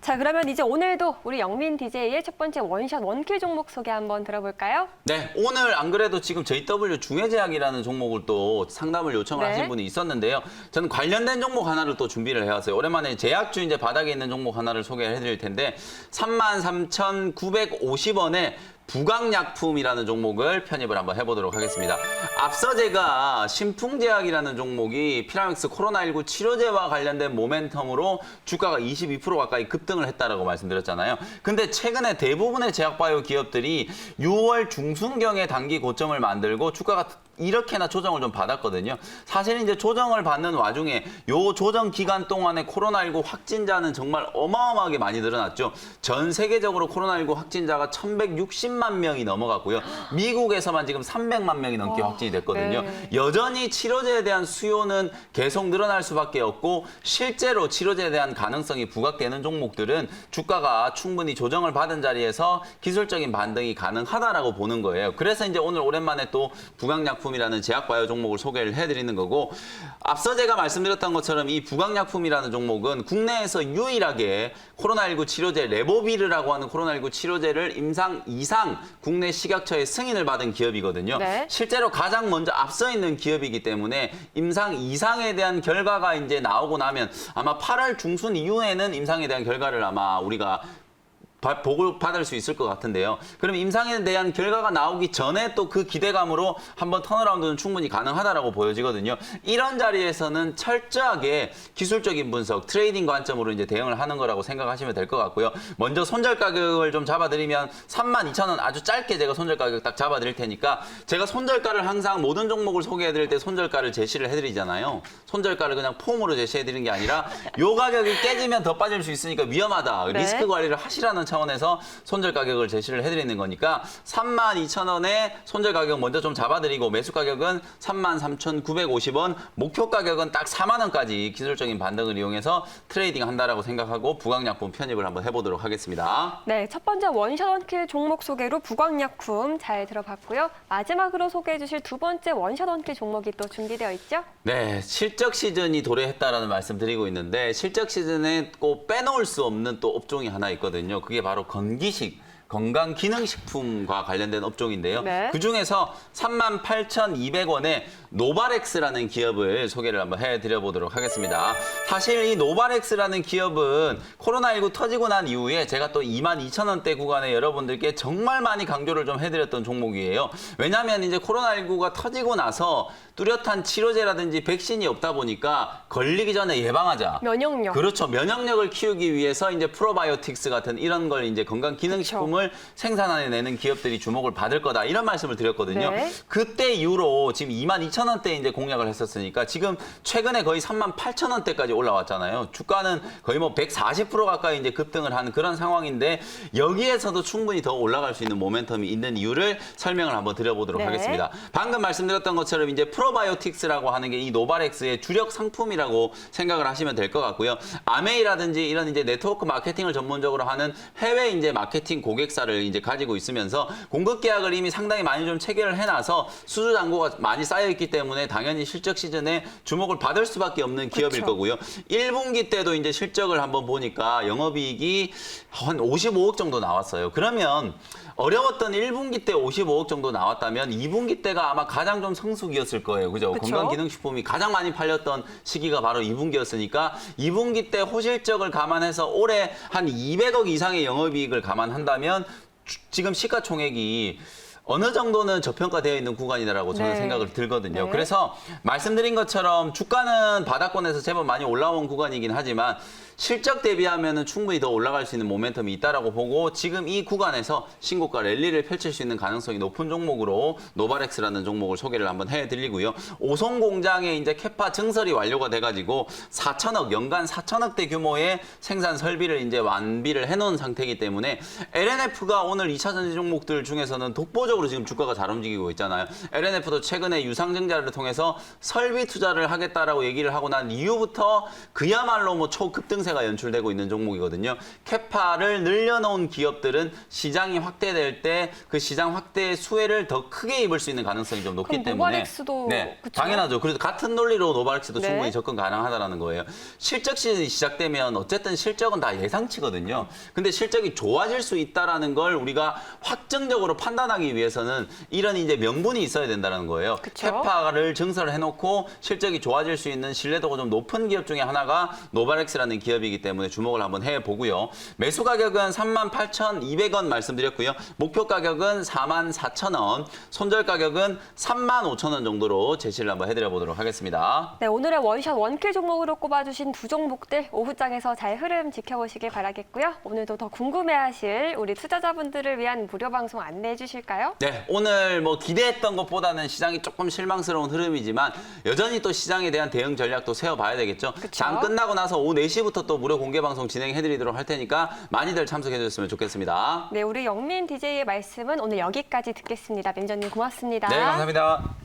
자, 그러면 이제 오늘도 우리 영민 DJ의 첫 번째 원샷 원킬 종목 소개 한번 들어볼까요? 네, 오늘 안 그래도 지금 JW 중해제약이라는 종목을 또 상담을 요청을 하신 분이 있었는데요. 저는 관련된 종목 하나를 또 준비를 해왔어요. 오랜만에 제약주 이제 바닥에 있는 종목 하나를 소개해 드릴 텐데 33,950원에 부강약품이라는 종목을 편입을 한번 해보도록 하겠습니다. 앞서 제가 신풍제약이라는 종목이 피라믹스 코로나19 치료제와 관련된 모멘텀으로 주가가 22% 가까이 급등을 했다라고 말씀드렸잖아요. 근데 최근에 대부분의 제약바이오 기업들이 6월 중순경에 단기 고점을 만들고 주가가 이렇게나 조정을 좀 받았거든요. 사실 이제 조정을 받는 와중에 요 조정 기간 동안에 코로나19 확진자는 정말 어마어마하게 많이 늘어났죠. 전 세계적으로 코로나19 확진자가 1,160만 명이 넘어갔고요. 미국에서만 지금 300만 명이 넘게 확진이 됐거든요. 네. 여전히 치료제에 대한 수요는 계속 늘어날 수밖에 없고 실제로 치료제에 대한 가능성이 부각되는 종목들은 주가가 충분히 조정을 받은 자리에서 기술적인 반등이 가능하다라고 보는 거예요. 그래서 이제 오늘 오랜만에 또 부강약품이라는 제약바이오 종목을 소개를 해드리는 거고, 앞서 제가 말씀드렸던 것처럼 이 부강약품이라는 종목은 국내에서 유일하게 코로나19 치료제 레보비르라고 하는 코로나19 치료제를 임상 2상 국내 식약처의 승인을 받은 기업이거든요. 네. 실제로 가장 먼저 앞서 있는 기업이기 때문에 임상 2상에 대한 결과가 이제 나오고 나면 아마 8월 중순 이후에는 임상에 대한 결과를 아마 우리가 보고 받을 수 있을 것 같은데요. 그럼 임상에 대한 결과가 나오기 전에 또 그 기대감으로 한번 턴어라운드는 충분히 가능하다라고 보여지거든요. 이런 자리에서는 철저하게 기술적인 분석, 트레이딩 관점으로 이제 대응을 하는 거라고 생각하시면 될 것 같고요. 먼저 손절 가격을 좀 잡아드리면 32,000원 아주 짧게 제가 손절 가격 딱 잡아드릴 테니까, 제가 손절가를 항상 모든 종목을 소개해드릴 때 손절가를 제시를 해드리잖아요. 손절가를 그냥 폼으로 제시해드리는 게 아니라 요 가격이 깨지면 더 빠질 수 있으니까 위험하다. 네. 리스크 관리를 하시라는 차원에서 손절 가격을 제시를 해드리는 거니까 32,000원에 손절 가격 먼저 좀 잡아드리고 매수 가격은 33,950원, 목표 가격은 딱 4만 원까지 기술적인 반등을 이용해서 트레이딩 한다라고 생각하고 부강약품 편입을 한번 해보도록 하겠습니다. 네, 첫 번째 원샷 원킬 종목 소개로 부강약품 잘 들어봤고요. 마지막으로 소개해 주실 두 번째 원샷 원킬 종목이 또 준비되어 있죠? 네, 실적 시즌이 도래했다라는 말씀 드리고 있는데, 실적 시즌에 꼭 빼놓을 수 없는 또 업종이 하나 있거든요. 그게 바로 건기식, 건강기능식품과 관련된 업종인데요. 네. 그중에서 38,200원에 노바렉스라는 기업을 소개를 한번 해드려보도록 하겠습니다. 사실 이 노바렉스라는 기업은 코로나19 터지고 난 이후에 제가 또 22,000원대 구간에 여러분들께 정말 많이 강조를 좀 해드렸던 종목이에요. 왜냐하면 이제 코로나19가 터지고 나서 뚜렷한 치료제라든지 백신이 없다 보니까 걸리기 전에 예방하자. 면역력. 그렇죠. 면역력을 키우기 위해서 이제 프로바이오틱스 같은 이런 걸 이제 건강기능식품을 생산해내는 기업들이 주목을 받을 거다. 이런 말씀을 드렸거든요. 네. 그때 이후로 지금 22,000원대 이제 공략을 했었으니까 지금 최근에 거의 38,000원대까지 올라왔잖아요. 주가는 거의 뭐 140% 가까이 이제 급등을 하는 그런 상황인데, 여기에서도 충분히 더 올라갈 수 있는 모멘텀이 있는 이유를 설명을 한번 드려보도록 네. 하겠습니다. 방금 말씀드렸던 것처럼 이제 프로바이오틱스라고 하는 게 이 노바렉스의 주력 상품이라고 생각을 하시면 될 것 같고요. 아메이라든지 이런 이제 네트워크 마케팅을 전문적으로 하는 해외 이제 마케팅 고객사를 이제 가지고 있으면서 공급 계약을 이미 상당히 많이 좀 체결을 해놔서 수주 잔고가 많이 쌓여 있기 때문에 당연히 실적 시즌에 주목을 받을 수밖에 없는 기업일 그렇죠. 거고요. 1분기 때도 이제 실적을 한번 보니까 영업이익이 한 55억 정도 나왔어요. 그러면 어려웠던 1분기 때 55억 정도 나왔다면 2분기 때가 아마 가장 좀 성수기였을 거예요. 그죠? 그쵸? 건강기능식품이 가장 많이 팔렸던 시기가 바로 2분기였으니까 2분기 때 호실적을 감안해서 올해 한 200억 이상의 영업이익을 감안한다면 지금 시가총액이 어느 정도는 저평가되어 있는 구간이라고 저는 네. 생각을 들거든요. 네. 그래서 말씀드린 것처럼 주가는 바닥권에서 제법 많이 올라온 구간이긴 하지만 실적 대비하면 충분히 더 올라갈 수 있는 모멘텀이 있다라고 보고, 지금 이 구간에서 신고가 랠리를 펼칠 수 있는 가능성이 높은 종목으로 노바렉스라는 종목을 소개를 한번 해드리고요. 오송 공장에 이제 캐파 증설이 완료가 돼가지고 4천억, 연간 4천억대 규모의 생산 설비를 이제 완비를 해놓은 상태이기 때문에 LNF가 오늘 2차 전지 종목들 중에서는 독보적으로 지금 주가가 잘 움직이고 있잖아요. LNF도 최근에 유상증자를 통해서 설비 투자를 하겠다라고 얘기를 하고 난 이후부터 그야말로 뭐 초급등 상승세가 연출되고 있는 종목이거든요. 캐파를 늘려놓은 기업들은 시장이 확대될 때 그 시장 확대의 수혜를 더 크게 입을 수 있는 가능성이 좀 높기 그럼 때문에 노바렉스도 네, 그쵸? 당연하죠. 그래서 같은 논리로 노바렉스도 네. 충분히 접근 가능하다라는 거예요. 실적 시즌이 시작되면 어쨌든 실적은 다 예상치거든요. 근데 실적이 좋아질 수 있다라는 걸 우리가 확정적으로 판단하기 위해서는 이런 이제 명분이 있어야 된다는 거예요. 그쵸? 캐파를 증설을 해놓고 실적이 좋아질 수 있는 신뢰도가 좀 높은 기업 중에 하나가 노바렉스라는 기업이기 때문에 주목을 한번 해보고요. 매수 가격은 38,200원 말씀드렸고요. 목표 가격은 44,000원, 손절 가격은 35,000원 정도로 제시를 한번 해드려 보도록 하겠습니다. 네, 오늘의 원샷 원킬 종목으로 꼽아주신 두 종목들 오후장에서 잘 흐름 지켜보시길 바라겠고요. 오늘도 더 궁금해하실 우리 투자자분들을 위한 무료 방송 안내해 주실까요? 네, 오늘 뭐 기대했던 것보다는 시장이 조금 실망스러운 흐름이지만 여전히 또 시장에 대한 대응 전략도 세워봐야 되겠죠. 그쵸? 장 끝나고 나서 오후 4시부터 또 무료 공개 방송 진행해드리도록 할 테니까 많이들 참석해 주셨으면 좋겠습니다. 네, 우리 영민 DJ의 말씀은 오늘 여기까지 듣겠습니다. 매니저님 고맙습니다. 네, 감사합니다.